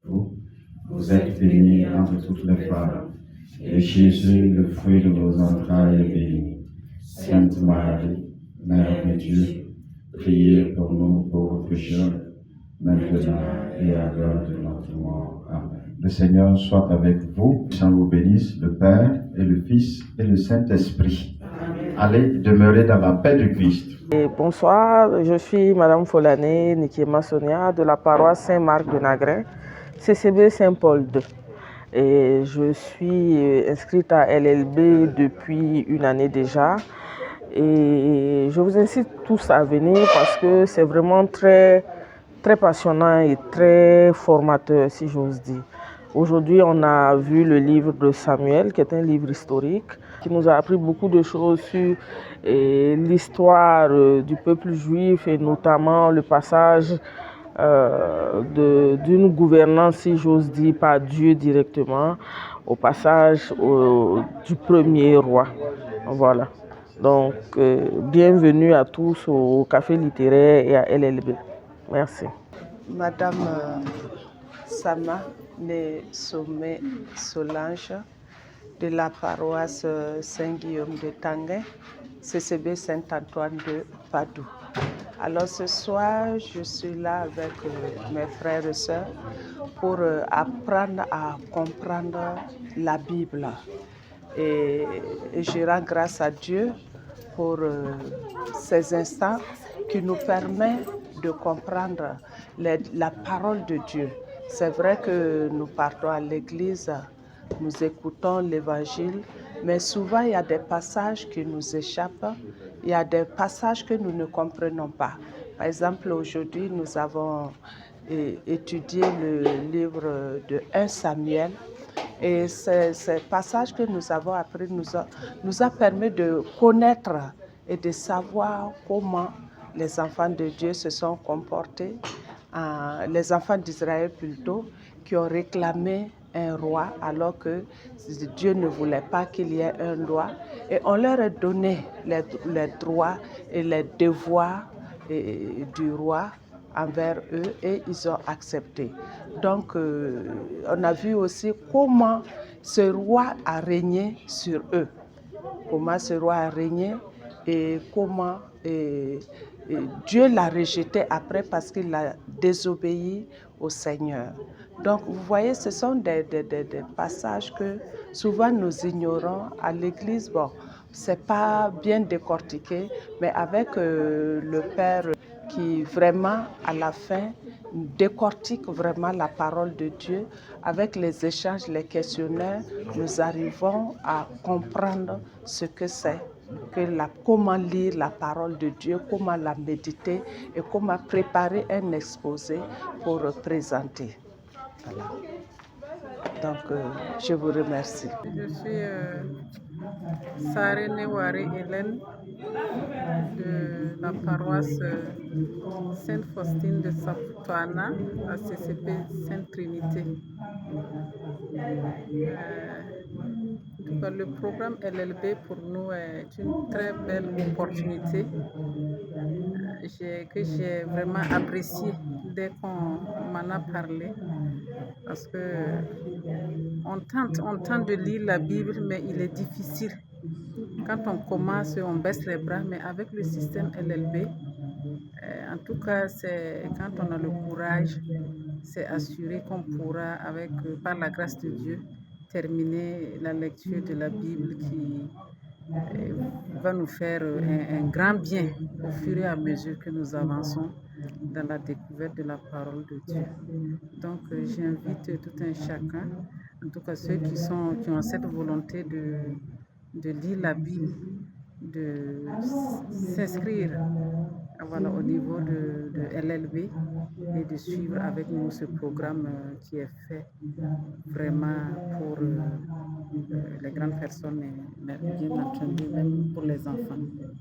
vous. Vous êtes bénie entre toutes les femmes, et Jésus, le fruit de vos entrailles, est béni. Sainte Marie, Mère de Dieu, priez pour nous pauvres pécheurs, maintenant et à l'heure de notre mort. Amen. Le Seigneur soit avec vous, que vous bénisse, le Père et le Fils et le Saint-Esprit. Allez demeurer dans la paix du Christ. Et bonsoir, je suis Madame Folané Nikema Sonia de la paroisse Saint-Marc de Nagrin, CCB Saint-Paul II. Et je suis inscrite à LLB depuis une année déjà. Et je vous incite tous à venir parce que c'est vraiment très passionnant et très formateur, si j'ose dire. Aujourd'hui, on a vu le livre de Samuel, qui est un livre historique, qui nous a appris beaucoup de choses sur l'histoire du peuple juif et notamment le passage d'une gouvernance, si j'ose dire, par Dieu directement, au passage du premier roi. Voilà. Donc, bienvenue à tous au Café littéraire et à LLB. Merci. Madame Sama Sommet Solange de la paroisse Saint-Guillaume de Tanguay, CCB Saint-Antoine de Padoue. Alors ce soir, je suis là avec mes frères et sœurs pour apprendre à comprendre la Bible. Et je rends grâce à Dieu pour ces instants qui nous permettent de comprendre la parole de Dieu. C'est vrai que nous partons à l'église, nous écoutons l'évangile, mais souvent il y a des passages qui nous échappent, il y a des passages que nous ne comprenons pas. Par exemple, aujourd'hui, nous avons étudié le livre de 1 Samuel. Et ces passages que nous avons appris nous a permis de connaître et de savoir comment les enfants de Dieu se sont comportés, les enfants d'Israël plutôt, qui ont réclamé un roi alors que Dieu ne voulait pas qu'il y ait un roi. Et on leur a donné les droits et les devoirs du roi envers eux et ils ont accepté. Donc on a vu aussi comment ce roi a régné sur eux. Comment ce roi a régné et comment Dieu l'a rejeté après parce qu'il a désobéi au Seigneur. Donc vous voyez, ce sont des passages que souvent nous ignorons à l'église. Bon, c'est pas bien décortiqué, mais avec le Père qui vraiment à la fin décortique vraiment la parole de Dieu, avec les échanges, les questionnaires, nous arrivons à comprendre ce que c'est, comment lire la parole de Dieu, comment la méditer et comment préparer un exposé pour présenter. Voilà. Donc, je vous remercie. Je suis Sarene Ware Hélène de la paroisse Sainte-Faustine de Saputana à CCP Sainte-Trinité. Le programme LLB pour nous est une très belle opportunité que j'ai vraiment appréciée dès qu'on m'en a parlé, parce que on tente de lire la Bible, mais il est difficile. Quand on commence, on baisse les bras, mais avec le système LLB, en tout cas, quand on a le courage, c'est assuré qu'on pourra, par la grâce de Dieu, terminer la lecture de la Bible qui va nous faire un grand bien au fur et à mesure que nous avançons dans la découverte de la parole de Dieu. Donc j'invite tout un chacun, en tout cas ceux qui ont cette volonté de lire la Bible, de s'inscrire au niveau de LLB et de suivre avec nous ce programme qui est fait vraiment pour les grandes personnes, mais bien entendu même pour les enfants.